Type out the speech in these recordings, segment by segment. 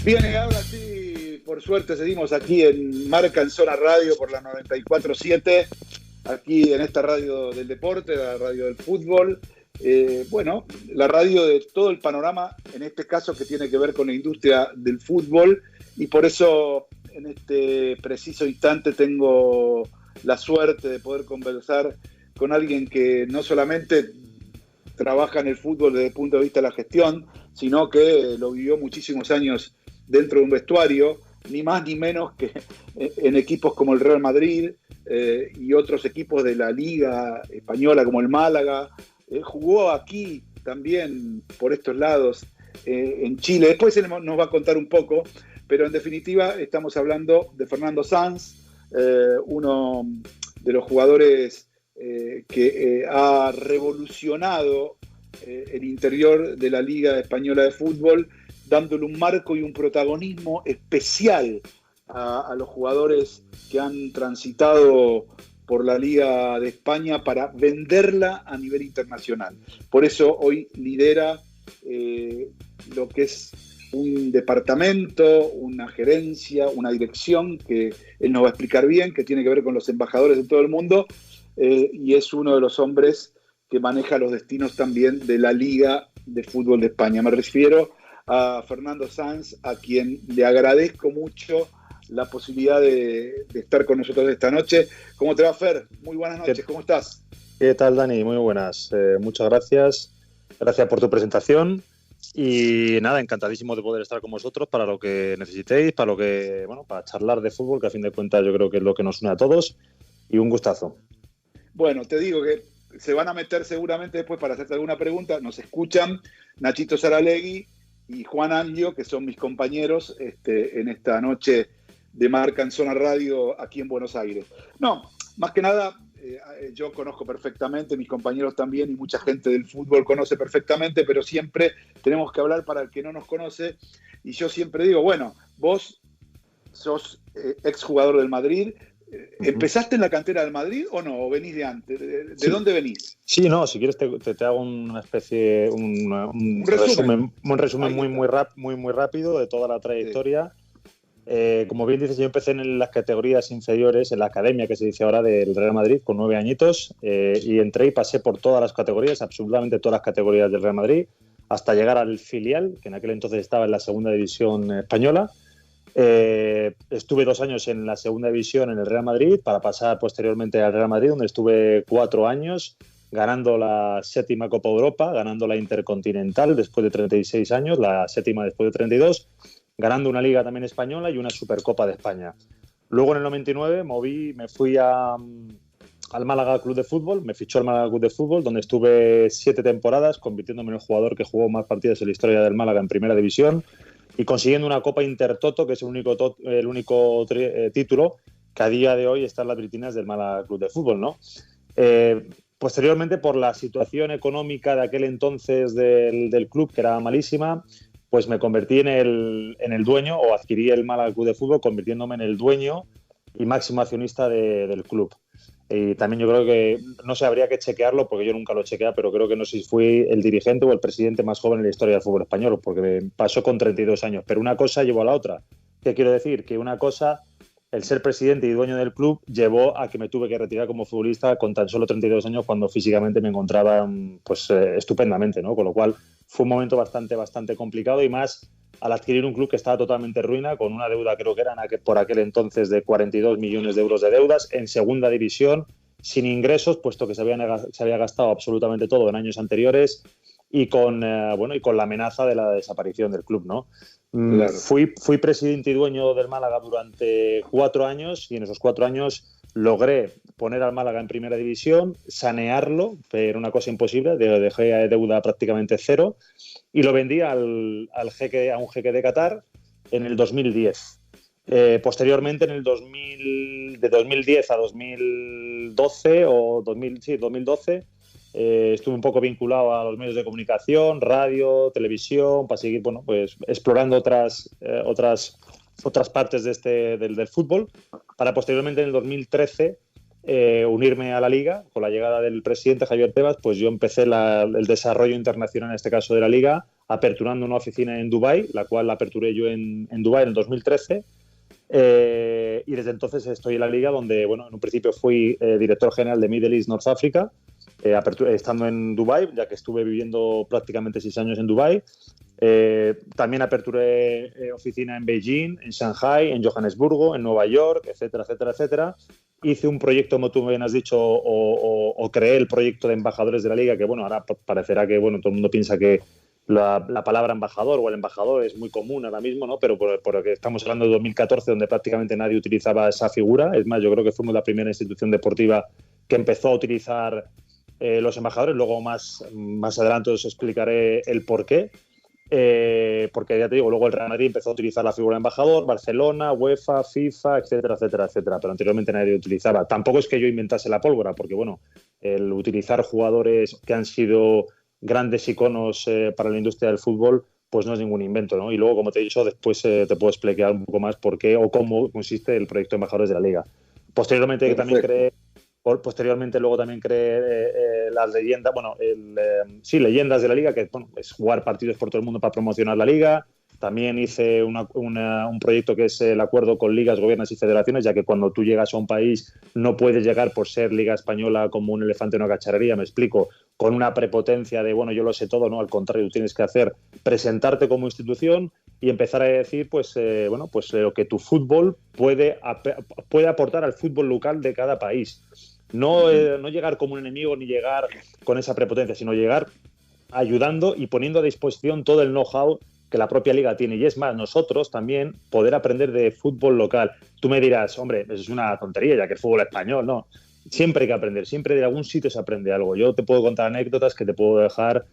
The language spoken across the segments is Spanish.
Bien, y ahora sí, por suerte seguimos aquí en Marca en Zona Radio por la 94.7, aquí en esta radio del deporte, la radio del fútbol. Bueno, la radio de todo el panorama, en este caso que tiene que ver con la industria del fútbol, y por eso en este preciso instante tengo la suerte de poder conversar con alguien que no solamente trabaja en el fútbol desde el punto de vista de la gestión, sino que lo vivió muchísimos años dentro de un vestuario, ni más ni menos que en equipos como el Real Madrid y otros equipos de la Liga Española como el Málaga. Jugó aquí también por estos lados en Chile. Después él nos va a contar un poco, pero en definitiva estamos hablando de Fernando Sanz, uno de los jugadores que ha revolucionado el interior de la Liga Española de Fútbol, dándole un marco y un protagonismo especial a los jugadores que han transitado por la Liga de España para venderla a nivel internacional. Por eso hoy lidera lo que es un departamento, una gerencia, una dirección, que él nos va a explicar bien, que tiene que ver con los embajadores de todo el mundo, y es uno de los hombres que maneja los destinos también de la Liga de Fútbol de España. Me refiero a Fernando Sanz, a quien le agradezco mucho la posibilidad de estar con nosotros esta noche. ¿Cómo te va, Fer? Muy buenas noches, ¿cómo estás? ¿Qué tal, Dani? Muy buenas. Muchas gracias. Gracias por tu presentación. Y nada, encantadísimo de poder estar con vosotros para lo que necesitéis, para lo que, bueno, para charlar de fútbol, que a fin de cuentas yo creo que es lo que nos une a todos. Y un gustazo. Bueno, te digo que se van a meter seguramente después para hacerte alguna pregunta. Nos escuchan Nachito Saralegui y Juan Angio, que son mis compañeros en esta noche de Marca en Zona Radio aquí en Buenos Aires. No, más que nada, yo conozco perfectamente, mis compañeros también, y mucha gente del fútbol conoce perfectamente, pero siempre tenemos que hablar para el que no nos conoce. Y yo siempre digo, bueno, vos sos exjugador del Madrid. ¿Empezaste en la cantera del Madrid o no? ¿O venís de antes? ¿De Sí. dónde venís? Sí, no, si quieres te hago una especie, un resumen muy rápido de toda la trayectoria. Sí. Como bien dices, yo empecé en las categorías inferiores, en la academia que se dice ahora del Real Madrid, con 9 añitos, y entré y pasé por todas las categorías, absolutamente todas las categorías del Real Madrid, hasta llegar al filial, que en aquel entonces estaba en la segunda división española. Estuve 2 años en la segunda división en el Real Madrid para pasar posteriormente al Real Madrid, donde estuve 4 años ganando la 7ª Copa Europa, ganando la Intercontinental después de 36 años, la 7ª después de 32, ganando una Liga también española y una Supercopa de España. Luego en el 99 me fui al Málaga Club de Fútbol, me fichó al Málaga Club de Fútbol, donde estuve 7 temporadas, convirtiéndome en el jugador que jugó más partidos en la historia del Málaga en Primera División, y consiguiendo una Copa Intertoto, que es el único título que a día de hoy está en las vitrinas del Málaga Club de Fútbol, ¿no? Posteriormente, por la situación económica de aquel entonces del club, que era malísima, pues me convertí en el dueño, o adquirí el Málaga Club de Fútbol, convirtiéndome en el dueño y máximo accionista del club. Y también yo creo que, no sé, habría que chequearlo, porque yo nunca lo he chequeado, pero creo que no sé si fui el dirigente o el presidente más joven en la historia del fútbol español, porque me pasó con 32 años. Pero una cosa llevó a la otra. ¿Qué quiero decir? Que una cosa, el ser presidente y dueño del club, llevó a que me tuve que retirar como futbolista con tan solo 32 años, cuando físicamente me encontraba pues estupendamente, ¿no? Con lo cual fue un momento bastante complicado, y más al adquirir un club que estaba totalmente en ruina, con una deuda, creo que eran por aquel entonces, de 42 millones de euros de deudas, en segunda división, sin ingresos, puesto que se había gastado absolutamente todo en años anteriores, y con la amenaza de la desaparición del club, ¿no? Claro. Fui presidente y dueño del Málaga durante 4 años, y en esos 4 años logré poner al Málaga en Primera División, sanearlo, pero una cosa imposible, dejé deuda prácticamente cero, y lo vendí a un jeque de Qatar en el 2010. Posteriormente, en el 2010 a 2012, 2012, estuve un poco vinculado a los medios de comunicación, radio, televisión, para seguir, bueno, pues explorando otras partes del fútbol, para posteriormente, en el 2013, unirme a la Liga. Con la llegada del presidente Javier Tebas, pues yo empecé el desarrollo internacional, en este caso de la Liga, aperturando una oficina en Dubái, la cual la aperturé yo en Dubái en el 2013. Y desde entonces estoy en la liga donde, bueno, en un principio fui director general de Middle East North Africa, estando en Dubái, ya que estuve viviendo prácticamente 6 años en Dubái. También aperturé oficina en Beijing, en Shanghai, en Johannesburgo, en Nueva York, etcétera, etcétera, etcétera. Hice un proyecto, como tú bien has dicho, o creé el proyecto de embajadores de la liga, que bueno, ahora parecerá que bueno, todo el mundo piensa que la palabra embajador o el embajador es muy común ahora mismo, ¿no? Pero porque estamos hablando de 2014, donde prácticamente nadie utilizaba esa figura. Es más, yo creo que fuimos la primera institución deportiva que empezó a utilizar los embajadores. Luego más adelante os explicaré el porqué. Porque ya te digo, luego el Real Madrid empezó a utilizar la figura de embajador, Barcelona, UEFA, FIFA, etcétera, etcétera, etcétera, pero anteriormente nadie lo utilizaba. Tampoco es que yo inventase la pólvora, porque bueno, el utilizar jugadores que han sido grandes iconos para la industria del fútbol, pues no es ningún invento, ¿no? Y luego, como te he dicho, después te puedo explicar un poco más por qué o cómo consiste el proyecto de embajadores de la Liga. Posteriormente luego también creé las leyendas, leyendas de la Liga, que bueno, es jugar partidos por todo el mundo para promocionar la Liga. También hice un proyecto que es el acuerdo con ligas, gobiernos y federaciones, ya que cuando tú llegas a un país no puedes llegar por ser Liga Española como un elefante en una cacharrería, me explico, con una prepotencia de, bueno, yo lo sé todo, ¿no? Al contrario, tú tienes que presentarte como institución y empezar a decir, lo que tu fútbol puede aportar al fútbol local de cada país. No llegar como un enemigo ni llegar con esa prepotencia, sino llegar ayudando y poniendo a disposición todo el know-how que la propia liga tiene. Y es más, nosotros también poder aprender de fútbol local. Tú me dirás, hombre, eso es una tontería, ya que el fútbol español, no. Siempre hay que aprender, siempre de algún sitio se aprende algo. Yo te puedo contar anécdotas que te puedo dejar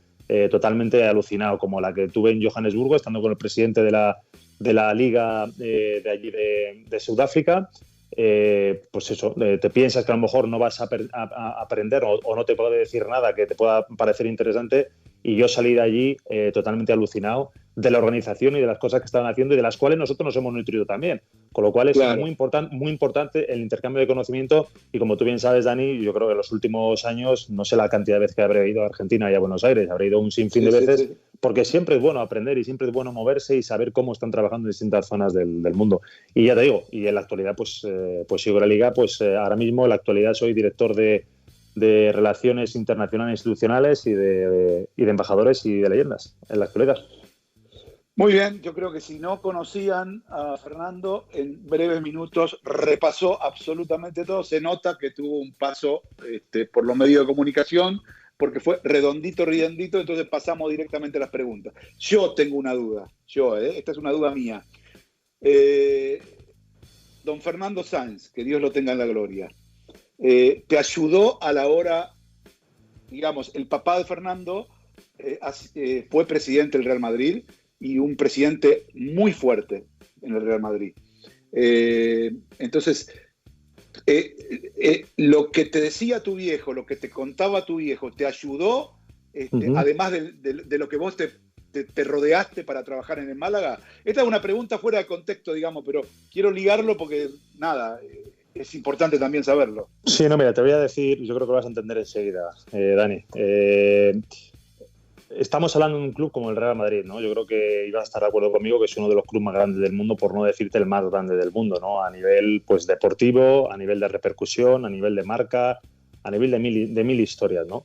totalmente alucinado, como la que tuve en Johannesburgo, estando con el presidente de la liga de allí de Sudáfrica. Pues eso, te piensas que a lo mejor no vas a aprender o no te puede decir nada que te pueda parecer interesante, y yo salí de allí totalmente alucinado de la organización y de las cosas que estaban haciendo y de las cuales nosotros nos hemos nutrido también, con lo cual es muy importante el intercambio de conocimiento. Y como tú bien sabes, Dani, yo creo que en los últimos años, no sé la cantidad de veces que habré ido a Argentina y a Buenos Aires, habré ido un sinfín de veces, porque siempre es bueno aprender y siempre es bueno moverse y saber cómo están trabajando en distintas zonas del mundo. Y ya te digo, y en la actualidad pues sigo la liga, ahora mismo en la actualidad soy director de Relaciones Internacionales Institucionales y de embajadores y de leyendas en la actualidad. Muy bien, yo creo que si no conocían a Fernando, en breves minutos repasó absolutamente todo. Se nota que tuvo un paso por los medios de comunicación, porque fue redondito, entonces pasamos directamente a las preguntas. Yo tengo una duda, esta es una duda mía. Don Fernando Sáenz, que Dios lo tenga en la gloria, ¿te ayudó a la hora, digamos, el papá de Fernando fue presidente del Real Madrid y un presidente muy fuerte en el Real Madrid? Entonces, lo que te decía tu viejo, lo que te contaba tu viejo, ¿te ayudó, además de lo que vos te rodeaste para trabajar en el Málaga? Esta es una pregunta fuera de contexto, digamos, pero quiero ligarlo porque, nada, es importante también saberlo. Sí, no, mira, te voy a decir, yo creo que lo vas a entender enseguida, Dani. Estamos hablando de un club como el Real Madrid, ¿no? Yo creo que ibas a estar de acuerdo conmigo que es uno de los clubes más grandes del mundo, por no decirte el más grande del mundo, ¿no? A nivel pues deportivo, a nivel de repercusión, a nivel de marca, a nivel de mil historias, ¿no?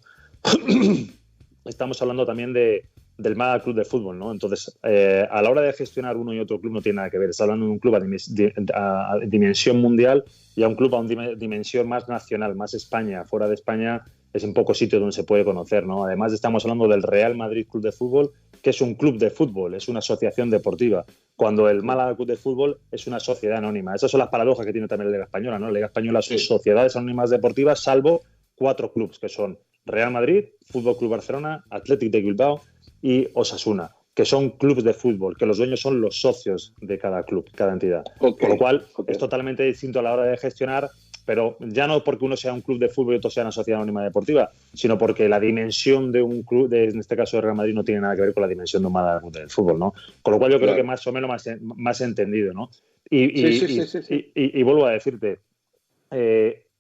Estamos hablando también del Málaga Club de Fútbol, ¿no? Entonces, a la hora de gestionar uno y otro club no tiene nada que ver. Está hablando de un club a dimensión mundial y a un club a dimensión más nacional, más España. Fuera de España es en pocos sitios donde se puede conocer, ¿no? Además, estamos hablando del Real Madrid Club de Fútbol, que es un club de fútbol, es una asociación deportiva, cuando el Málaga Club de Fútbol es una sociedad anónima. Esas son las paradojas que tiene también la Liga Española, ¿no? La Liga Española son sociedades anónimas deportivas, salvo 4 clubes, que son Real Madrid, Fútbol Club Barcelona, Athletic de Bilbao y Osasuna, que son clubes de fútbol, que los dueños son los socios de cada club, cada entidad. Con lo cual, es totalmente distinto a la hora de gestionar, pero ya no porque uno sea un club de fútbol y otro sea una sociedad anónima deportiva, sino porque la dimensión de un club, en este caso de Real Madrid, no tiene nada que ver con la dimensión de un Málaga del fútbol, ¿no? Con lo cual yo creo que más o menos más entendido, ¿no? Y vuelvo a decirte,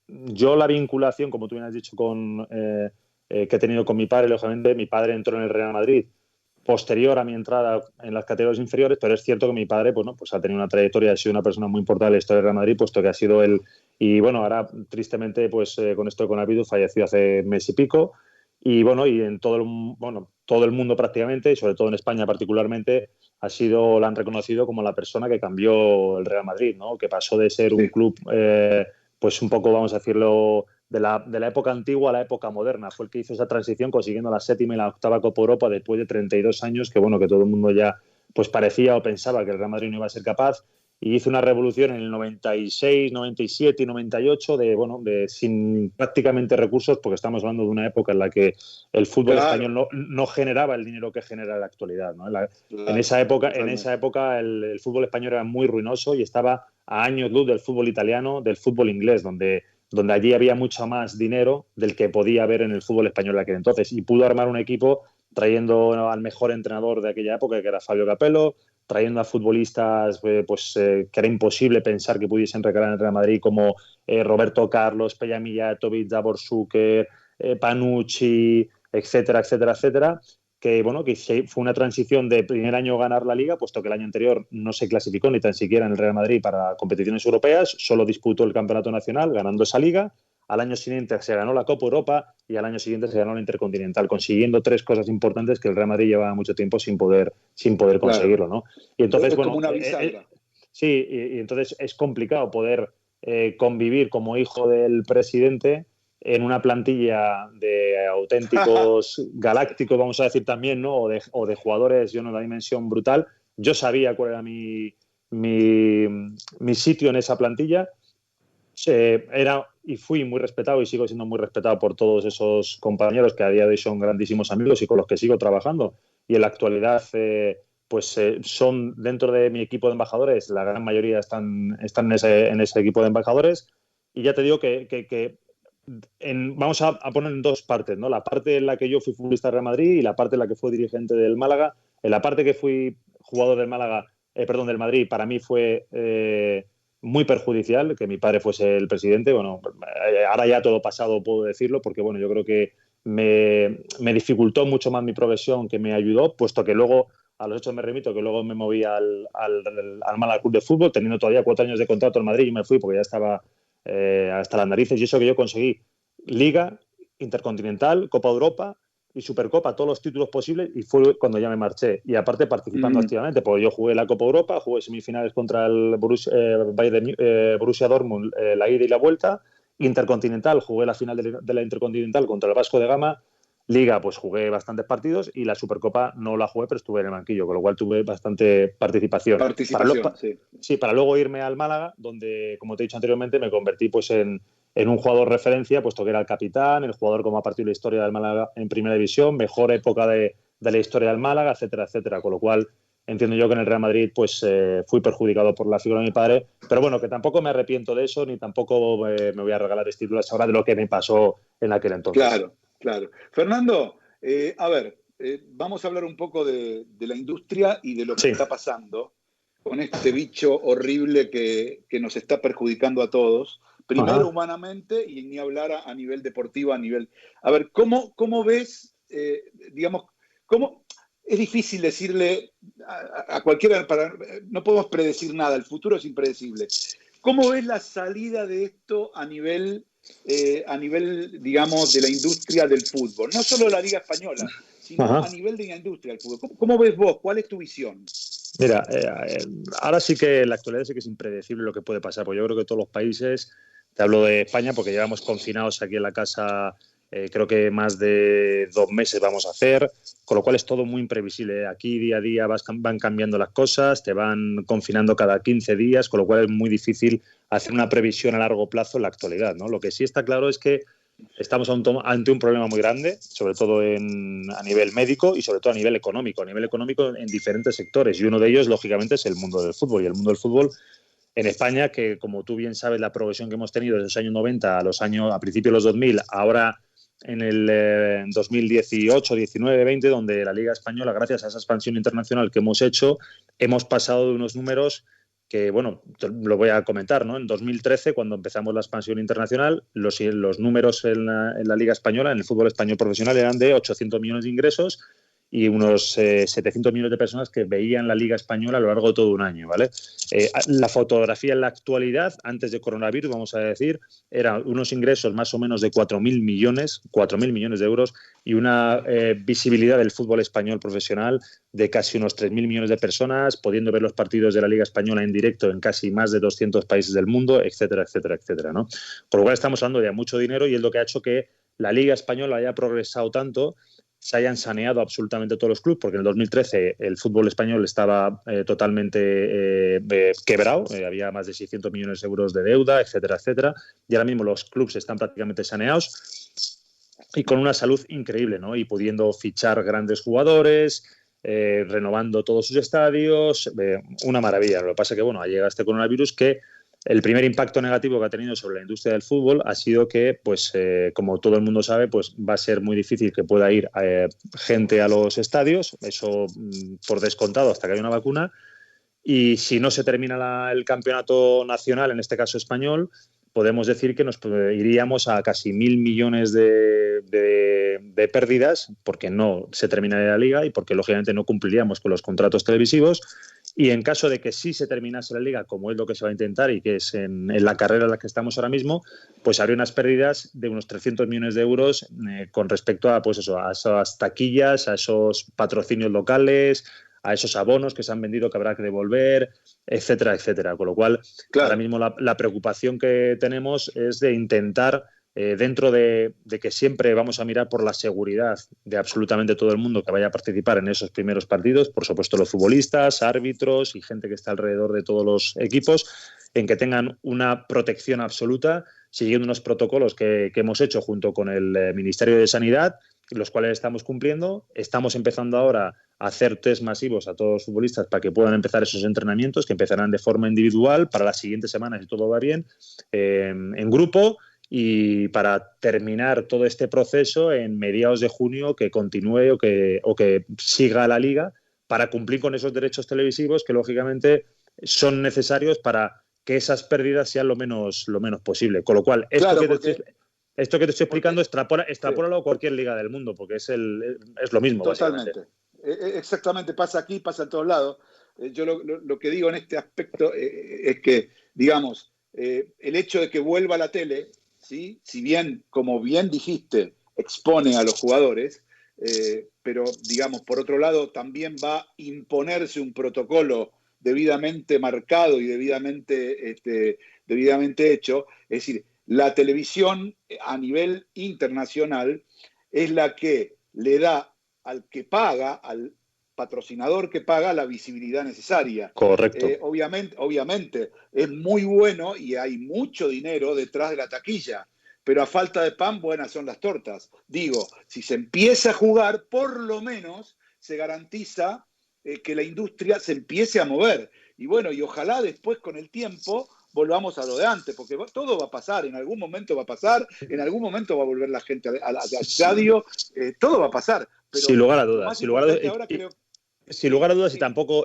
yo la vinculación, como tú bien has dicho, que he tenido con mi padre, lógicamente, mi padre entró en el Real Madrid posterior a mi entrada en las categorías inferiores, pero es cierto que mi padre pues ha tenido una trayectoria, ha sido una persona muy importante en la historia del Real Madrid, puesto que ha sido él, y bueno, ahora tristemente pues con esto de coronavirus falleció hace mes y pico, y bueno, y en todo el mundo prácticamente, y sobre todo en España particularmente, la han reconocido como la persona que cambió el Real Madrid, ¿no? Que pasó de ser un club pues un poco, vamos a decirlo, de la época antigua a la época moderna. Fue el que hizo esa transición consiguiendo la 7ª y la 8ª Copa Europa después de 32 años, que bueno, que todo el mundo ya pues parecía o pensaba que el Real Madrid no iba a ser capaz, y hizo una revolución en el 96, 97 y 98 sin prácticamente recursos, porque estamos hablando de una época en la que el fútbol español no generaba el dinero que genera en la actualidad, ¿no? En esa época el fútbol español era muy ruinoso y estaba a años luz del fútbol italiano, del fútbol inglés, donde allí había mucho más dinero del que podía haber en el fútbol español de aquel entonces, y pudo armar un equipo trayendo al mejor entrenador de aquella época, que era Fabio Capello, trayendo a futbolistas que era imposible pensar que pudiesen recalar en el Real Madrid, como Roberto Carlos, Peja Mijatovic, Davor Šuker, Panucci, etcétera, etcétera, etcétera, que fue una transición de primer año ganar la Liga, puesto que el año anterior no se clasificó ni tan siquiera en el Real Madrid para competiciones europeas, solo disputó el Campeonato Nacional ganando esa Liga. Al año siguiente se ganó la Copa Europa y al año siguiente se ganó la Intercontinental, consiguiendo 3 cosas importantes que el Real Madrid llevaba mucho tiempo sin poder conseguirlo, ¿no? Y entonces, como una bisagra. Sí, y entonces es complicado poder convivir como hijo del presidente en una plantilla de auténticos galácticos, vamos a decir también, ¿no? O de jugadores de una dimensión brutal. Yo sabía cuál era mi sitio en esa plantilla. Y fui muy respetado y sigo siendo muy respetado por todos esos compañeros que a día de hoy son grandísimos amigos y con los que sigo trabajando. Y en la actualidad, son dentro de mi equipo de embajadores, la gran mayoría están en ese equipo de embajadores. Y ya te digo que vamos a poner en 2 partes, ¿no? La parte en la que yo fui futbolista de Real Madrid y la parte en la que fui dirigente del Málaga. En la parte que fui jugador del del Madrid, para mí fue muy perjudicial que mi padre fuese el presidente. Bueno, ahora ya todo pasado puedo decirlo, porque bueno, yo creo que me dificultó mucho más mi progresión que me ayudó, puesto que luego, a los hechos me remito, que luego me moví al Málaga Club de Fútbol, teniendo todavía 4 años de contrato en Madrid, y me fui porque ya estaba hasta las narices, y eso que yo conseguí Liga, Intercontinental, Copa Europa y Supercopa, todos los títulos posibles, y fue cuando ya me marché. Y aparte participando activamente, porque yo jugué la Copa Europa, jugué semifinales contra el Borussia Dortmund, la ida y la vuelta. Intercontinental, jugué la final de la Intercontinental contra el Vasco de Gama. Liga, pues jugué bastantes partidos, y la Supercopa no la jugué, pero estuve en el banquillo, con lo cual tuve bastante participación. Para luego irme al Málaga, donde, como te he dicho anteriormente, me convertí pues en un jugador referencia, puesto que era el capitán, el jugador como ha partido la historia del Málaga en Primera División, mejor época de la historia del Málaga, etcétera, etcétera. Con lo cual, entiendo yo que en el Real Madrid pues fui perjudicado por la figura de mi padre, pero bueno, que tampoco me arrepiento de eso, ni tampoco me voy a regalar títulos ahora de lo que me pasó en aquel entonces. Claro. Fernando, a ver, vamos a hablar un poco de la industria y de lo que está pasando con este bicho horrible que nos está perjudicando a todos. Primero humanamente y ni hablar a nivel deportivo, A ver, ¿cómo ves, cómo... Es difícil decirle a cualquiera, no podemos predecir nada, el futuro es impredecible. ¿Cómo ves la salida de esto a nivel, digamos, de la industria del fútbol? No solo la Liga Española, sino a nivel de la industria del fútbol. ¿Cómo ves vos? ¿Cuál es tu visión? Mira, ahora sí que en la actualidad sí que es impredecible lo que puede pasar, porque yo creo que todos los países, te hablo de España porque llevamos confinados aquí en la casa, creo que más de 2 meses vamos a hacer, con lo cual es todo muy imprevisible. Aquí día a día van cambiando las cosas, te van confinando cada 15 días, con lo cual es muy difícil hacer una previsión a largo plazo en la actualidad, ¿no? Lo que sí está claro es que estamos ante un problema muy grande, sobre todo a nivel médico y sobre todo a nivel económico en diferentes sectores, y uno de ellos, lógicamente, es el mundo del fútbol. Y el mundo del fútbol en España, que como tú bien sabes, la progresión que hemos tenido desde los años 90 a principios de los 2000, ahora en el 2018, 19, 20, donde la Liga Española, gracias a esa expansión internacional que hemos hecho, hemos pasado de unos números que, bueno, lo voy a comentar, ¿no? En 2013, cuando empezamos la expansión internacional, los números en la Liga Española, en el fútbol español profesional, eran de 800 millones de ingresos, y unos 700 millones de personas que veían la Liga Española a lo largo de todo un año, ¿vale? La fotografía en la actualidad, antes de coronavirus, vamos a decir, eran unos ingresos más o menos de 4.000 millones de euros y una visibilidad del fútbol español profesional de casi unos 3.000 millones de personas, pudiendo ver los partidos de la Liga Española en directo en casi más de 200 países del mundo, etcétera, etcétera, etcétera, ¿no? Por lo cual estamos hablando de mucho dinero y es lo que ha hecho que la Liga Española haya progresado tanto, se hayan saneado absolutamente todos los clubes, porque en el 2013 el fútbol español estaba totalmente quebrado, había más de 600 millones de euros de deuda, etcétera, etcétera, y ahora mismo los clubes están prácticamente saneados y con una salud increíble, ¿no? Y pudiendo fichar grandes jugadores, renovando todos sus estadios, una maravilla. Lo que pasa es que, bueno, ha llegado este coronavirus que el primer impacto negativo que ha tenido sobre la industria del fútbol ha sido que, pues, como todo el mundo sabe, pues va a ser muy difícil que pueda ir gente a los estadios, eso por descontado hasta que haya una vacuna, y si no se termina el campeonato nacional, en este caso español, podemos decir que nos iríamos a casi 1.000 millones de pérdidas porque no se terminaría la liga y porque lógicamente no cumpliríamos con los contratos televisivos. Y en caso de que sí se terminase la liga, como es lo que se va a intentar y que es en la carrera en la que estamos ahora mismo, pues habría unas pérdidas de unos 300 millones de euros con respecto a, pues eso, a esas taquillas, a esos patrocinios locales, a esos abonos que se han vendido que habrá que devolver, etcétera, etcétera. Con lo cual, claro, ahora mismo la preocupación que tenemos es de intentar, dentro de que siempre vamos a mirar por la seguridad de absolutamente todo el mundo que vaya a participar en esos primeros partidos, por supuesto los futbolistas, árbitros y gente que está alrededor de todos los equipos, en que tengan una protección absoluta, siguiendo unos protocolos que hemos hecho junto con el Ministerio de Sanidad, los cuales estamos cumpliendo. Estamos empezando ahora a hacer test masivos a todos los futbolistas para que puedan empezar esos entrenamientos, que empezarán de forma individual para las siguientes semanas, si todo va bien, en grupo, y para terminar todo este proceso en mediados de junio, que continúe o que siga la liga, para cumplir con esos derechos televisivos que lógicamente son necesarios para que esas pérdidas sean lo menos posible. Con lo cual, esto que te estoy explicando, extrapólalo a cualquier liga del mundo, porque es lo mismo. Totalmente. Exactamente, pasa aquí, pasa en todos lados. Yo lo que digo en este aspecto es que, digamos, el hecho de que vuelva a la tele, ¿sí? Si bien, como bien dijiste, expone a los jugadores, pero, digamos, por otro lado, también va a imponerse un protocolo debidamente marcado y debidamente hecho. Es decir, la televisión a nivel internacional es la que le da al que paga, al patrocinador que paga, la visibilidad necesaria. Correcto. Obviamente, es muy bueno y hay mucho dinero detrás de la taquilla, pero a falta de pan, buenas son las tortas. Digo, si se empieza a jugar, por lo menos se garantiza que la industria se empiece a mover. Y bueno, y ojalá después con el tiempo volvamos a lo de antes, porque todo va a pasar, en algún momento va a pasar, en algún momento va a volver la gente al estadio, todo va a pasar. Pero sin lugar a dudas, sin lugar a dudas, sí.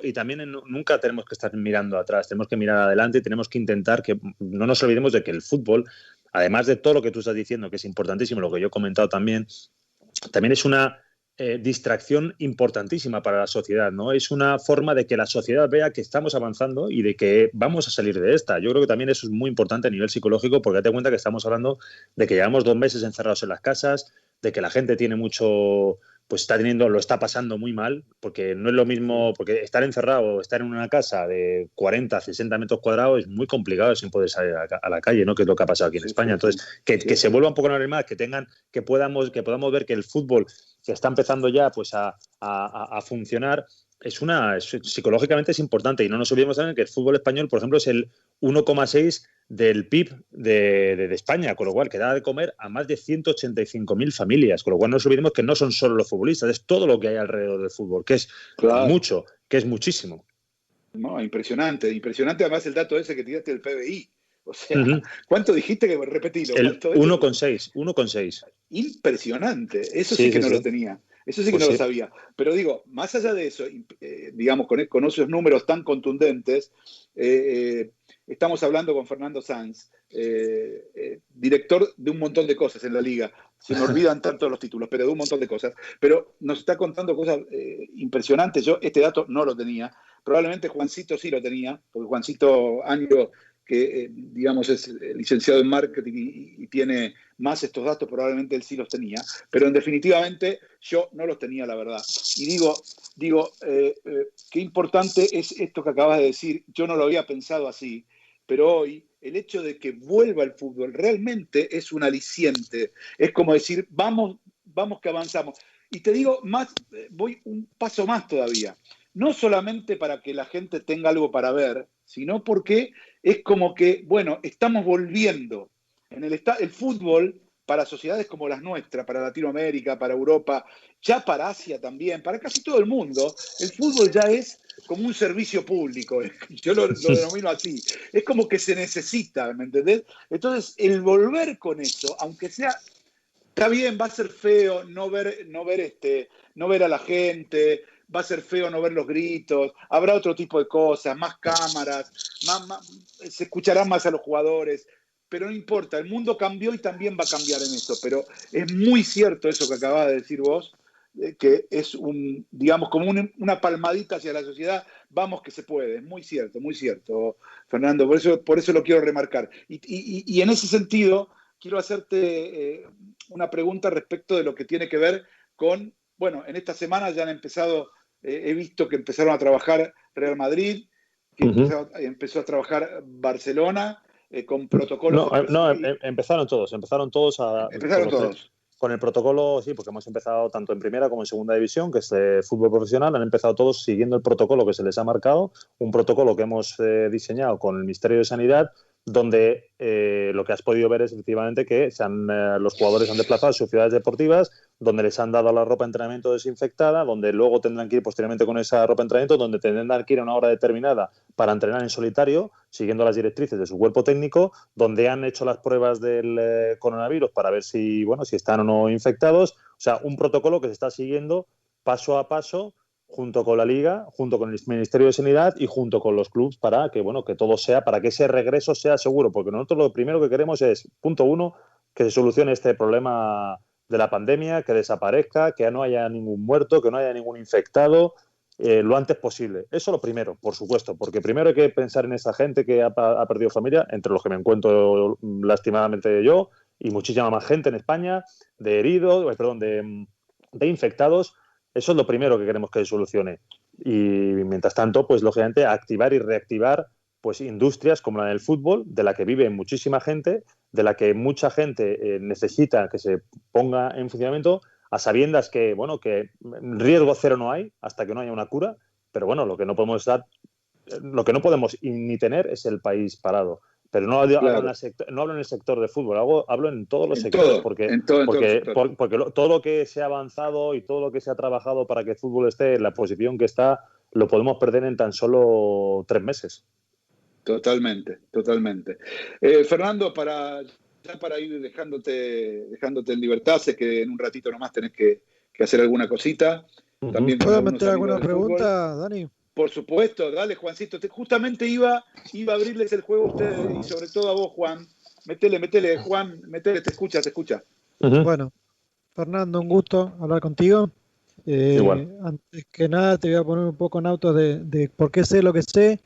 y también nunca tenemos que estar mirando atrás, tenemos que mirar adelante y tenemos que intentar que no nos olvidemos de que el fútbol, además de todo lo que tú estás diciendo, que es importantísimo, lo que yo he comentado también es una distracción importantísima para la sociedad, ¿no? Es una forma de que la sociedad vea que estamos avanzando y de que vamos a salir de esta. Yo creo que también eso es muy importante a nivel psicológico, porque date cuenta que estamos hablando de que llevamos 2 meses encerrados en las casas, de que la gente tiene mucho, pues lo está pasando muy mal, porque no es lo mismo, porque estar encerrado o estar en una casa de 40, 60 metros cuadrados es muy complicado sin poder salir a la calle, ¿no? Que es lo que ha pasado aquí en España. Entonces, que se vuelva un poco normal, que podamos ver que el fútbol que está empezando ya pues a funcionar, psicológicamente es importante. Y no nos olvidemos también que el fútbol español, por ejemplo, es el 1,6 del PIB de España, con lo cual que da de comer a más de 185.000 familias, con lo cual no nos olvidemos que no son solo los futbolistas, es todo lo que hay alrededor del fútbol, que es mucho, que es muchísimo. No, impresionante además el dato ese que tiraste del PBI. O sea, ¿cuánto dijiste? Que repetilo. El 1,6. Impresionante. Eso sí que no lo tenía. Eso sí que no lo sabía. Pero digo, más allá de eso, digamos, con esos números tan contundentes, estamos hablando con Fernando Sanz, director de un montón de cosas en la liga, se me olvidan tanto los títulos, pero de un montón de cosas. Pero nos está contando cosas impresionantes. Yo este dato no lo tenía. Probablemente Juancito sí lo tenía, porque Juancito Año, que digamos es licenciado en marketing y tiene más estos datos, probablemente él sí los tenía. Pero definitivamente yo no los tenía, la verdad. Y digo, qué importante es esto que acabas de decir. Yo no lo había pensado así, pero hoy el hecho de que vuelva el fútbol realmente es un aliciente. Es como decir, vamos que avanzamos. Y te digo, más, voy un paso más todavía. No solamente para que la gente tenga algo para ver, sino porque es como que, bueno, estamos volviendo. El fútbol para sociedades como las nuestras, para Latinoamérica, para Europa, ya para Asia también, para casi todo el mundo, el fútbol ya es como un servicio público. Yo lo denomino así. Es como que se necesita, ¿me entendés? Entonces, el volver con eso, aunque sea, está bien, va a ser feo no ver a la gente, va a ser feo no ver los gritos, habrá otro tipo de cosas, más cámaras, se escucharán más a los jugadores, pero no importa, el mundo cambió y también va a cambiar en eso, pero es muy cierto eso que acabas de decir vos, que es digamos, como una palmadita hacia la sociedad, vamos que se puede, es muy cierto, Fernando, por eso lo quiero remarcar. Y en ese sentido, quiero hacerte una pregunta respecto de lo que tiene que ver con, bueno, en esta semana ya han empezado, he visto que empezaron a trabajar Real Madrid, que empezó a trabajar Barcelona, con protocolos empezaron todos con el protocolo, sí, porque hemos empezado tanto en primera como en segunda división, que es fútbol profesional, han empezado todos siguiendo el protocolo que se les ha marcado, un protocolo que hemos diseñado con el Ministerio de Sanidad, donde lo que has podido ver es efectivamente que los jugadores han desplazado a sus ciudades deportivas, donde les han dado la ropa de entrenamiento desinfectada, donde luego tendrán que ir posteriormente con esa ropa de entrenamiento, donde tendrán que ir a una hora determinada para entrenar en solitario, siguiendo las directrices de su cuerpo técnico, donde han hecho las pruebas del coronavirus para ver si están o no infectados. O sea, un protocolo que se está siguiendo paso a paso, junto con la Liga, junto con el Ministerio de Sanidad y junto con los clubes para que todo sea, para que ese regreso sea seguro, porque nosotros lo primero que queremos es, punto uno, que se solucione este problema de la pandemia, que desaparezca, que no haya ningún muerto, que no haya ningún infectado, lo antes posible. Eso lo primero, por supuesto, porque primero hay que pensar en esa gente que ha perdido familia, entre los que me encuentro lastimadamente yo, y muchísima más gente en España, de heridos, de infectados. Eso es lo primero que queremos que se solucione. Y mientras tanto, pues lógicamente activar y reactivar pues industrias como la del fútbol, de la que vive muchísima gente, de la que mucha gente necesita que se ponga en funcionamiento, a sabiendas que riesgo cero no hay hasta que no haya una cura, pero lo que no podemos ni tener es el país parado. Pero no hablo en el sector de fútbol, hablo en todos los sectores, porque todo lo que se ha avanzado y todo lo que se ha trabajado para que el fútbol esté en la posición que está, lo podemos perder en tan solo 3 meses. Totalmente. Fernando, para ir dejándote en libertad, sé que en un ratito nomás tenés que hacer alguna cosita. También ¿puedo meter alguna pregunta, Dani? Por supuesto, dale, Juancito. Justamente iba a abrirles el juego a ustedes y sobre todo a vos, Juan. Métele, Juan, te escucha. Bueno, Fernando, un gusto hablar contigo. Igual. Antes que nada, te voy a poner un poco en autos de por qué sé lo que sé.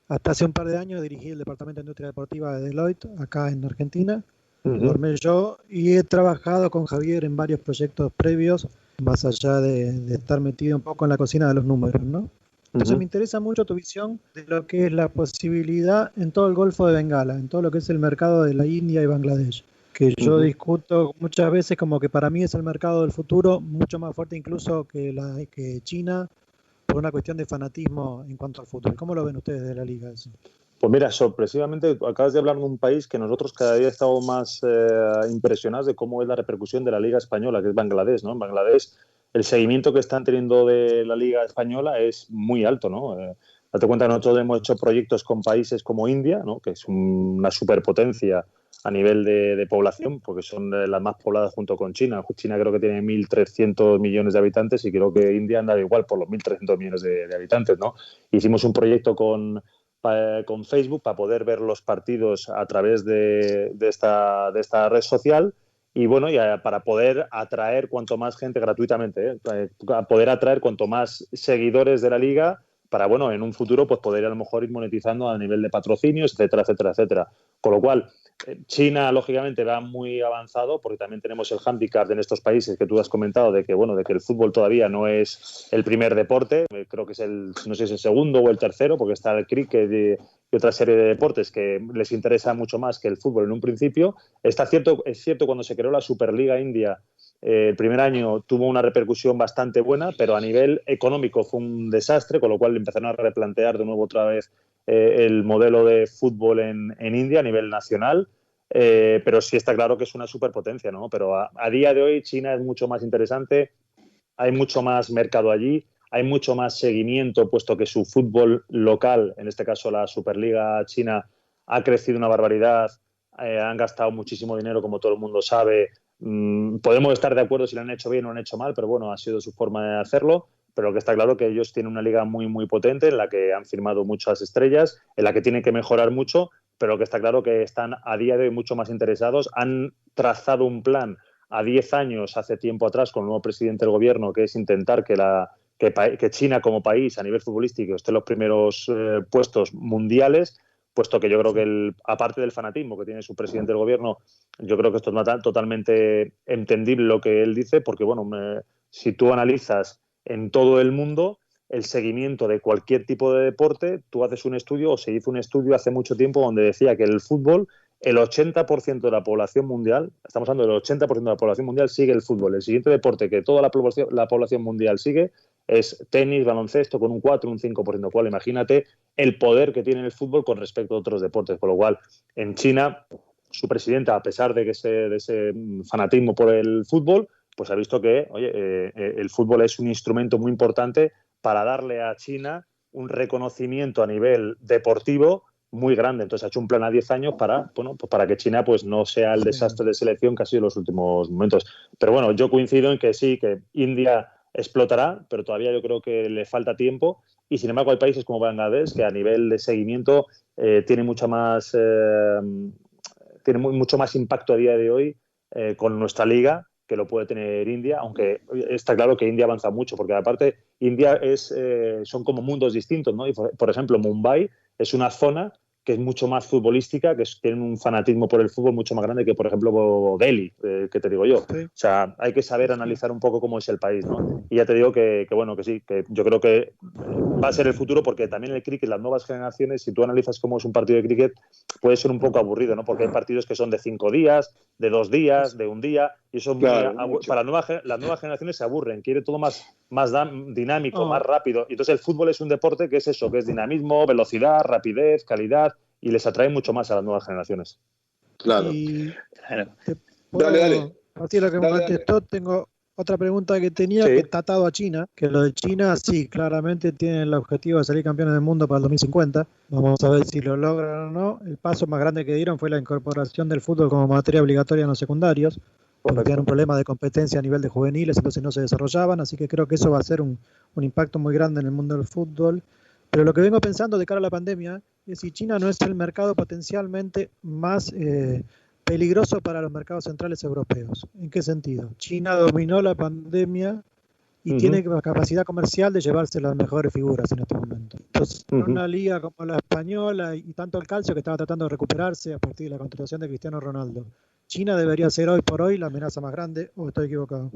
Hasta hace un par de años dirigí el Departamento de Industria Deportiva de Deloitte, acá en Argentina. Formé yo y he trabajado con Javier en varios proyectos previos, más allá de estar metido un poco en la cocina de los números, ¿no? Entonces me interesa mucho tu visión de lo que es la posibilidad en todo el Golfo de Bengala, en todo lo que es el mercado de la India y Bangladesh, que yo discuto muchas veces como que para mí es el mercado del futuro, mucho más fuerte incluso que China, por una cuestión de fanatismo en cuanto al fútbol. ¿Cómo lo ven ustedes de la Liga eso? Pues mira, sorpresivamente acabas de hablar de un país que nosotros cada día estamos más impresionados de cómo es la repercusión de la Liga Española, que es Bangladesh, ¿no? En Bangladesh el seguimiento que están teniendo de la Liga Española es muy alto, ¿no? Date cuenta, nosotros hemos hecho proyectos con países como India, ¿no? Que es una superpotencia a nivel de población, porque son las más pobladas junto con China. China creo que tiene 1.300 millones de habitantes y creo que India anda igual por los 1.300 millones de habitantes, ¿no? Hicimos un proyecto con Facebook para poder ver los partidos a través de esta red social y bueno, para poder atraer cuanto más gente gratuitamente, para poder atraer cuanto más seguidores de la liga, para, bueno, en un futuro pues poder a lo mejor ir monetizando a nivel de patrocinios, etcétera, etcétera, etcétera. Con lo cual, China, lógicamente, va muy avanzado, porque también tenemos el hándicap en estos países que tú has comentado de que, bueno, de que el fútbol todavía no es el primer deporte, creo que es no sé si es el segundo o el tercero, porque está el cricket y otra serie de deportes que les interesa mucho más que el fútbol en un principio. Es cierto, cuando se creó la Superliga India, el primer año tuvo una repercusión bastante buena, pero a nivel económico fue un desastre, con lo cual empezaron a replantear de nuevo otra vez el modelo de fútbol en India a nivel nacional, pero sí está claro que es una superpotencia, ¿no? Pero a día de hoy China es mucho más interesante, hay mucho más mercado allí, hay mucho más seguimiento, puesto que su fútbol local, en este caso la Superliga China, ha crecido una barbaridad, han gastado muchísimo dinero, como todo el mundo sabe. Podemos estar de acuerdo si lo han hecho bien o lo han hecho mal, pero bueno, ha sido su forma de hacerlo. Pero lo que está claro que ellos tienen una liga muy, muy potente, en la que han firmado muchas estrellas, en la que tienen que mejorar mucho, pero lo que está claro que están a día de hoy mucho más interesados. Han trazado un plan a 10 años, hace tiempo atrás, con el nuevo presidente del gobierno, que es intentar que China como país a nivel futbolístico esté en los primeros puestos mundiales, puesto que yo creo que aparte del fanatismo que tiene su presidente del gobierno, yo creo que esto es totalmente entendible lo que él dice, porque bueno, si tú analizas en todo el mundo el seguimiento de cualquier tipo de deporte, tú haces un estudio, o se hizo un estudio hace mucho tiempo donde decía que el fútbol, el 80% de la población mundial, estamos hablando del 80% de la población mundial sigue el fútbol. El siguiente deporte que toda la población mundial sigue es tenis, baloncesto, con un 4, un 5%, lo cual imagínate el poder que tiene el fútbol con respecto a otros deportes. Con lo cual, en China, su presidenta, a pesar de ese fanatismo por el fútbol, pues ha visto que, oye, el fútbol es un instrumento muy importante para darle a China un reconocimiento a nivel deportivo muy grande. Entonces ha hecho un plan a 10 años para que China pues no sea el desastre de selección que ha sido en los últimos momentos. Pero bueno, yo coincido en que sí, que India explotará, pero todavía yo creo que le falta tiempo, y sin embargo hay países como Bangladesh que a nivel de seguimiento tiene mucho más impacto a día de hoy con nuestra liga, que lo puede tener India, aunque está claro que India avanza mucho, porque aparte India son como mundos distintos, ¿no? Y por ejemplo, Mumbai es una zona que es mucho más futbolística, que tienen un fanatismo por el fútbol mucho más grande que, por ejemplo, Delhi, que te digo yo. Sí. O sea, hay que saber analizar un poco cómo es el país, ¿no? Y ya te digo que bueno, que sí, que yo creo que va a ser el futuro, porque también el cricket, las nuevas generaciones, si tú analizas cómo es un partido de cricket, puede ser un poco aburrido, ¿no? Porque hay partidos que son de 5 días, de 2 días, de un día, y eso para las nuevas generaciones se aburren, quiere todo más dinámico, más rápido. Y entonces el fútbol es un deporte que es eso, que es dinamismo, velocidad, rapidez, calidad, y les atrae mucho más a las nuevas generaciones. Claro. Dale. A partir de lo que me contestó, tengo otra pregunta que tenía, que está atado a China, que lo de China sí, claramente tienen el objetivo de salir campeones del mundo para el 2050. Vamos a ver si lo logran o no. El paso más grande que dieron fue la incorporación del fútbol como materia obligatoria en los secundarios, porque tenían un problema de competencia a nivel de juveniles, entonces no se desarrollaban, así que creo que eso va a ser un impacto muy grande en el mundo del fútbol. Pero lo que vengo pensando de cara a la pandemia es si China no es el mercado potencialmente más peligroso para los mercados centrales europeos. ¿En qué sentido? China dominó la pandemia y tiene la capacidad comercial de llevarse las mejores figuras en este momento. Entonces, una liga como la española y tanto el calcio que estaba tratando de recuperarse a partir de la contratación de Cristiano Ronaldo, ¿China debería ser hoy por hoy la amenaza más grande o estoy equivocado?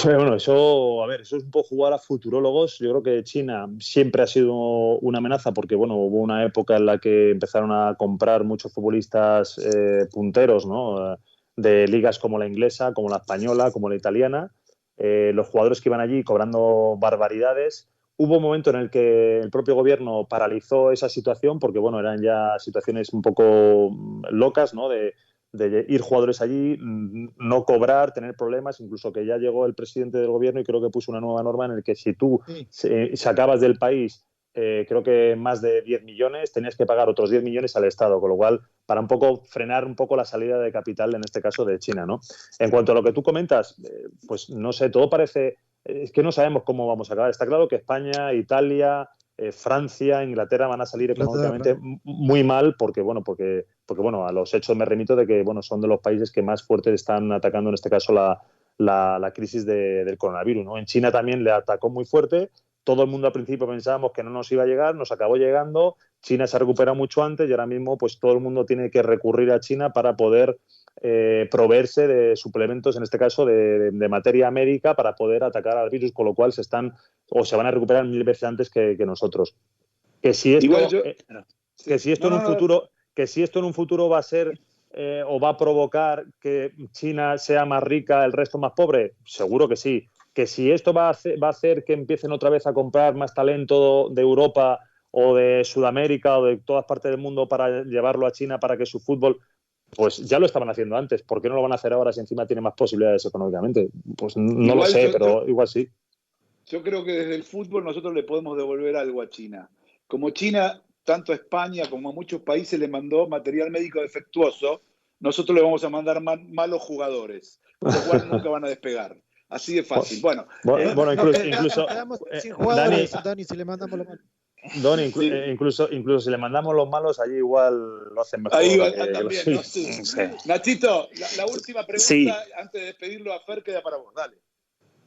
Bueno, eso es un poco jugar a futurólogos. Yo creo que China siempre ha sido una amenaza, porque bueno, hubo una época en la que empezaron a comprar muchos futbolistas punteros, ¿no? De ligas como la inglesa, como la española, como la italiana. Los jugadores que iban allí cobrando barbaridades. Hubo un momento en el que el propio gobierno paralizó esa situación, porque bueno, eran ya situaciones un poco locas, ¿no? De ir jugadores allí, no cobrar, tener problemas, incluso que ya llegó el presidente del gobierno y creo que puso una nueva norma en la que si tú sacabas del país creo que más de 10 millones, tenías que pagar otros 10 millones al Estado, con lo cual para un poco frenar un poco la salida de capital, en este caso de China, ¿no? En cuanto a lo que tú comentas, pues no sé, todo parece, es que no sabemos cómo vamos a acabar. Está claro que España, Italia, Francia, Inglaterra van a salir económicamente muy mal porque a los hechos me remito de que son de los países que más fuerte están atacando en este caso la crisis del coronavirus, ¿no? En China también le atacó muy fuerte. Todo el mundo al principio pensábamos que no nos iba a llegar, nos acabó llegando. China se ha recuperado mucho antes y ahora mismo pues todo el mundo tiene que recurrir a China para poder proveerse de suplementos, en este caso de materia médica, para poder atacar al virus, con lo cual se van a recuperar 1000 veces antes que nosotros. Que si esto, en un futuro va a ser o va a provocar que China sea más rica, el resto más pobre, seguro que sí. Que si esto va a hacer que empiecen otra vez a comprar más talento de Europa o de Sudamérica o de todas partes del mundo para llevarlo a China para que su fútbol, pues ya lo estaban haciendo antes. ¿Por qué no lo van a hacer ahora si encima tiene más posibilidades económicamente? Pues no lo sé, pero igual sí. Yo creo que desde el fútbol nosotros le podemos devolver algo a China. Como China, tanto a España como a muchos países le mandó material médico defectuoso, nosotros le vamos a mandar malos jugadores, con lo cual nunca van a despegar. Así de fácil. Bueno, incluso sin jugadores, Dani, si le mandamos los malos. Don, incluso si le mandamos los malos, allí igual lo hacen mejor. Ahí también, ¿no? Sí. Nachito, la última pregunta antes de despedirlo a Fer queda para vos.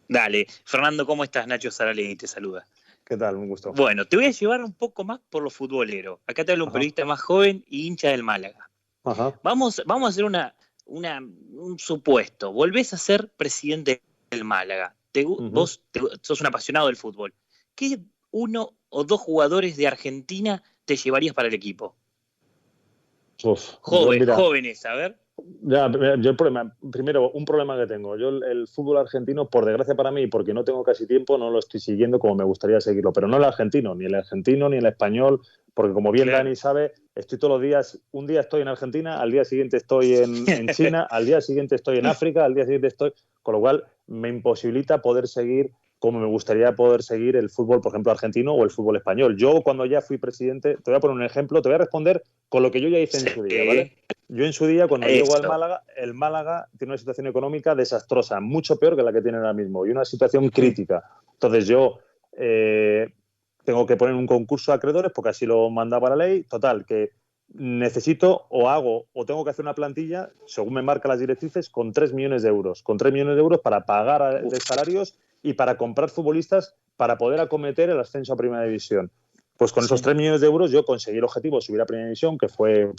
Dale. Fernando, ¿cómo estás? Nacho Saralegui te saluda. ¿Qué tal? Un gusto. Bueno, te voy a llevar un poco más por lo futbolero. Acá te habla un periodista más joven y hincha del Málaga. Ajá. Vamos a hacer un supuesto. Volvés a ser presidente del Málaga. Vos sos un apasionado del fútbol. ¿Qué 1 o 2 jugadores de Argentina te llevarías para el equipo? Jóvenes, a ver. Ya, yo un problema que tengo. Yo el fútbol argentino, por desgracia para mí, porque no tengo casi tiempo, no lo estoy siguiendo como me gustaría seguirlo. Pero no el argentino ni el español, porque como bien Dani sabe, estoy todos los días, un día estoy en Argentina, al día siguiente estoy en China, al día siguiente estoy en África, al día siguiente estoy... Con lo cual me imposibilita poder seguir como me gustaría poder seguir el fútbol, por ejemplo, argentino o el fútbol español. Yo, cuando ya fui presidente, te voy a poner un ejemplo, te voy a responder con lo que yo ya hice en su día, ¿vale? Yo en su día, cuando llego al Málaga, el Málaga tiene una situación económica desastrosa, mucho peor que la que tiene ahora mismo, y una situación crítica. Entonces yo tengo que poner un concurso de acreedores, porque así lo mandaba la ley. Total, que necesito o tengo que hacer una plantilla, según me marcan las directrices, con 3 millones de euros. Con 3 millones de euros para pagar de salarios y para comprar futbolistas para poder acometer el ascenso a Primera División. Pues con esos 3 millones de euros yo conseguí el objetivo de subir a Primera División, que fue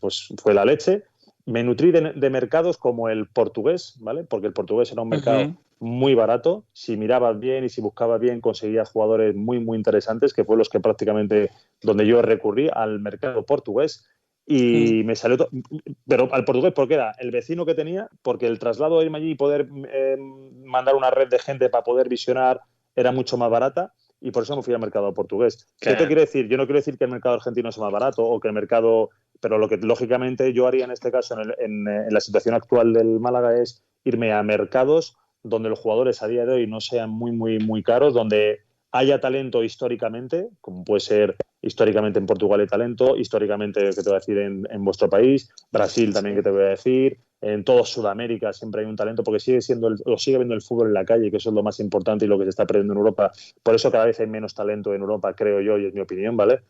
la leche. Me nutrí de mercados como el portugués, ¿vale? Porque el portugués era un mercado muy barato. Si mirabas bien y si buscabas bien, conseguías jugadores muy, muy interesantes, que fue los que prácticamente donde yo recurrí al mercado portugués. Y me salió pero al portugués porque era el vecino que tenía, porque el traslado de irme allí y poder mandar una red de gente para poder visionar era mucho más barata, y por eso me fui al mercado portugués. Claro. ¿Qué te quiero decir? Yo no quiero decir que el mercado argentino sea más barato o que el mercado... Pero lo que lógicamente yo haría en este caso, en la situación actual del Málaga, es irme a mercados donde los jugadores a día de hoy no sean muy, muy, muy caros, donde haya talento históricamente, como puede ser históricamente en Portugal hay talento, históricamente, que te voy a decir, en vuestro país, Brasil también, que te voy a decir, en toda Sudamérica siempre hay un talento, porque sigue viendo el fútbol en la calle, que eso es lo más importante y lo que se está perdiendo en Europa. Por eso cada vez hay menos talento en Europa, creo yo, y es mi opinión, ¿vale?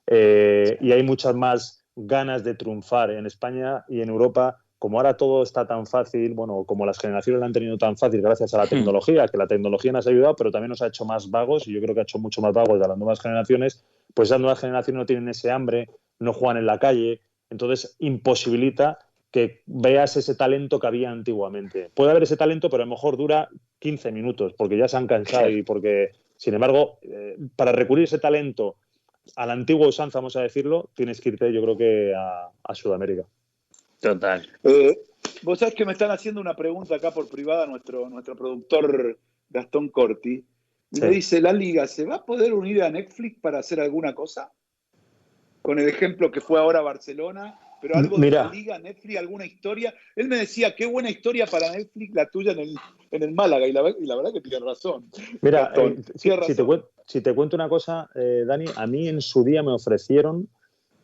Y hay muchas más ganas de triunfar en España y en Europa. Como ahora todo está tan fácil, bueno, como las generaciones lo han tenido tan fácil gracias a la tecnología, que la tecnología nos ha ayudado, pero también nos ha hecho más vagos, y yo creo que ha hecho mucho más vagos a las nuevas generaciones, pues esas nuevas generaciones no tienen ese hambre, no juegan en la calle, entonces imposibilita que veas ese talento que había antiguamente. Puede haber ese talento, pero a lo mejor dura 15 minutos, porque ya se han cansado y porque, sin embargo, para recurrir ese talento a la antigua usanza, vamos a decirlo, tienes que irte, yo creo que a Sudamérica. Total. Vos sabés que me están haciendo una pregunta acá por privada nuestro productor Gastón Corti. Y me dice, ¿la Liga se va a poder unir a Netflix para hacer alguna cosa? Con el ejemplo que fue ahora Barcelona, pero algo de la Liga, Netflix, alguna historia. Él me decía, qué buena historia para Netflix la tuya en el Málaga, y la verdad que tiene razón. Mira, si te cuento una cosa, Dani, a mí en su día me ofrecieron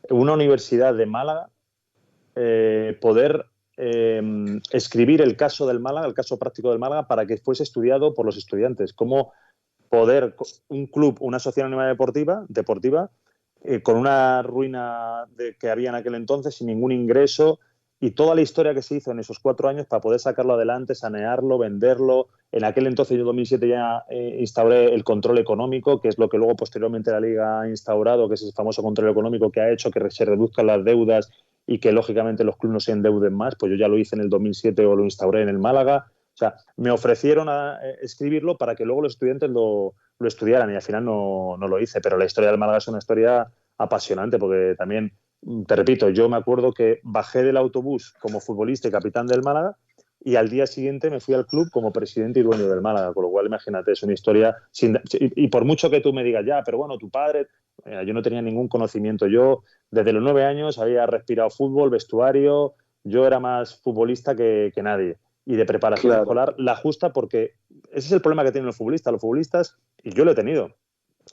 una universidad de Málaga poder escribir el caso del Málaga, el caso práctico del Málaga, para que fuese estudiado por los estudiantes. Cómo poder un club, una sociedad anónima deportiva, con una ruina que había en aquel entonces, sin ningún ingreso, y toda la historia que se hizo en esos 4 años para poder sacarlo adelante, sanearlo, venderlo. En aquel entonces, yo en 2007 ya instauré el control económico, que es lo que luego posteriormente la Liga ha instaurado, que es el famoso control económico que ha hecho que se reduzcan las deudas y que lógicamente los clubes no se endeuden más. Pues yo ya lo hice en el 2007 o lo instauré en el Málaga. O sea, me ofrecieron a escribirlo para que luego los estudiantes lo estudiaran y al final no lo hice. Pero la historia del Málaga es una historia apasionante porque también, te repito, yo me acuerdo que bajé del autobús como futbolista y capitán del Málaga y al día siguiente me fui al club como presidente y dueño del Málaga, con lo cual imagínate, es una historia y por mucho que tú me digas, ya, pero bueno, tu padre, yo no tenía ningún conocimiento. Yo desde los 9 años había respirado fútbol, vestuario, yo era más futbolista que nadie, y de preparación escolar la justa, porque ese es el problema que tienen los futbolistas, y yo lo he tenido.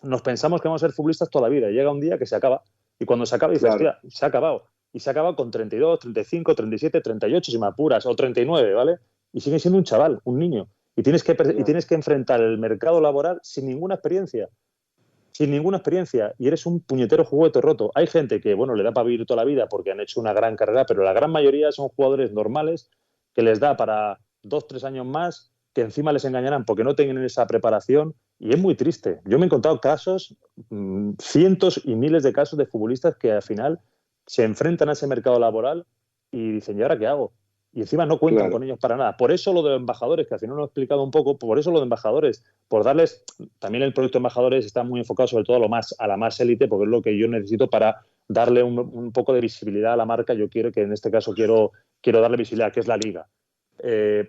Nos pensamos que vamos a ser futbolistas toda la vida y llega un día que se acaba. Y cuando se acaba, dices, hostia, se ha acabado. Y se acaba con 32, 35, 37, 38, si me apuras, o 39, ¿vale? Y sigue siendo un chaval, un niño. Y tienes que enfrentar el mercado laboral sin ninguna experiencia. Sin ninguna experiencia. Y eres un puñetero juguete roto. Hay gente que, bueno, le da para vivir toda la vida porque han hecho una gran carrera, pero la gran mayoría son jugadores normales que les da para 2, 3 años más, que encima les engañarán porque no tienen esa preparación. Y es muy triste. Yo me he encontrado casos, cientos y miles de casos de futbolistas que al final se enfrentan a ese mercado laboral y dicen, ¿y ahora qué hago? Y encima no cuentan con ellos para nada. Por eso lo de embajadores, que al final lo he explicado un poco, por eso lo de embajadores, por darles, también el proyecto de embajadores está muy enfocado sobre todo a la más élite, porque es lo que yo necesito para darle un poco de visibilidad a la marca. Yo quiero que en este caso quiero darle visibilidad, que es la Liga.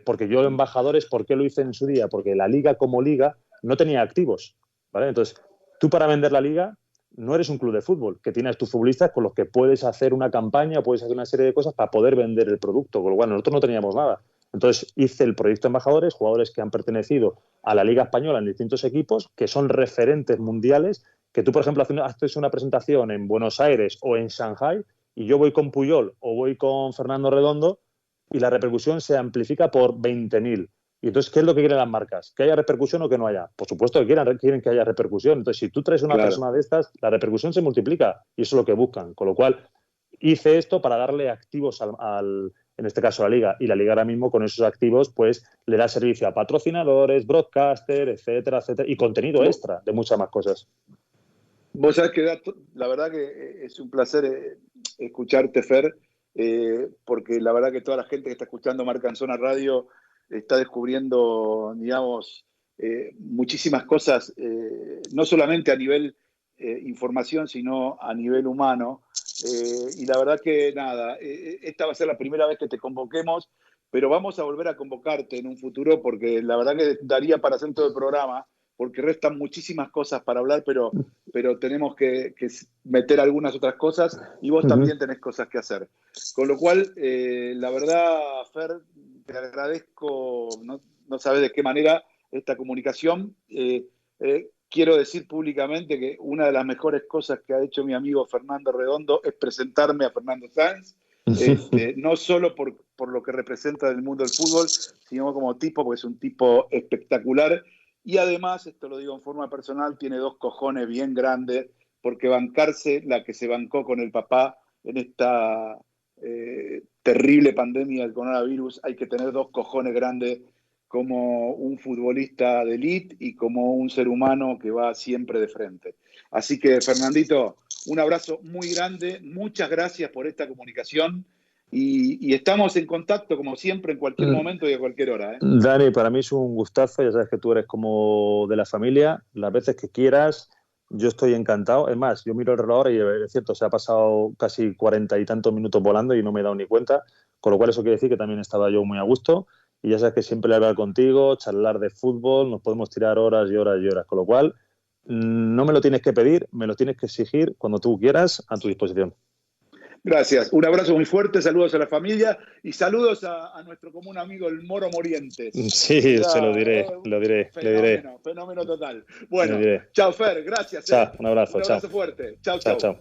Porque yo embajadores, ¿por qué lo hice en su día? Porque la Liga como Liga no tenía activos, ¿vale? Entonces, tú para vender la Liga no eres un club de fútbol, que tienes tus futbolistas con los que puedes hacer una campaña, puedes hacer una serie de cosas para poder vender el producto, con lo cual nosotros no teníamos nada. Entonces hice el proyecto Embajadores, jugadores que han pertenecido a la Liga Española en distintos equipos, que son referentes mundiales, que tú, por ejemplo, haces una presentación en Buenos Aires o en Shanghai y yo voy con Puyol o voy con Fernando Redondo y la repercusión se amplifica por 20.000. Y entonces, ¿qué es lo que quieren las marcas? ¿Que haya repercusión o que no haya? Por supuesto que quieren que haya repercusión. Entonces, si tú traes una persona de estas, la repercusión se multiplica y eso es lo que buscan. Con lo cual, hice esto para darle activos en este caso a la Liga. Y la Liga ahora mismo con esos activos pues le da servicio a patrocinadores, broadcaster, etcétera, etcétera, y contenido extra de muchas más cosas. Vos sabés que la verdad que es un placer escucharte, Fer, porque la verdad que toda la gente que está escuchando Marca en Zona Radio está descubriendo, digamos, muchísimas cosas, no solamente a nivel información, sino a nivel humano. Y la verdad que nada, esta va a ser la primera vez que te convoquemos, pero vamos a volver a convocarte en un futuro porque la verdad que daría para hacer todo el programa, porque restan muchísimas cosas para hablar, pero tenemos que meter algunas otras cosas y vos también tenés cosas que hacer. Con lo cual, la verdad, Fer, te agradezco, no sabes de qué manera, esta comunicación. Quiero decir públicamente que una de las mejores cosas que ha hecho mi amigo Fernando Redondo es presentarme a Fernando Sáenz, no solo por lo que representa del mundo del fútbol, sino como tipo, porque es un tipo espectacular. Y además, esto lo digo en forma personal, tiene 2 cojones bien grandes, porque bancarse la que se bancó con el papá en esta terrible pandemia del coronavirus, hay que tener 2 cojones grandes como un futbolista de élite y como un ser humano que va siempre de frente. Así que, Fernandito, un abrazo muy grande, muchas gracias por esta comunicación y estamos en contacto, como siempre, en cualquier momento y a cualquier hora. Dani, para mí es un gustazo, ya sabes que tú eres como de la familia, las veces que quieras, yo estoy encantado. Es más, yo miro el reloj y es cierto, se ha pasado casi 40 y tantos minutos volando y no me he dado ni cuenta, con lo cual eso quiere decir que también estaba yo muy a gusto. Y ya sabes que siempre hablar contigo, charlar de fútbol, nos podemos tirar horas y horas y horas. Con lo cual, no me lo tienes que pedir, me lo tienes que exigir cuando tú quieras, a tu disposición. Gracias. Un abrazo muy fuerte, saludos a la familia y saludos a nuestro común amigo el Moro Morientes. Sí, se lo diré, le diré. Fenómeno total. Bueno, chao Fer, gracias. Chao, un abrazo, fuerte. Chao.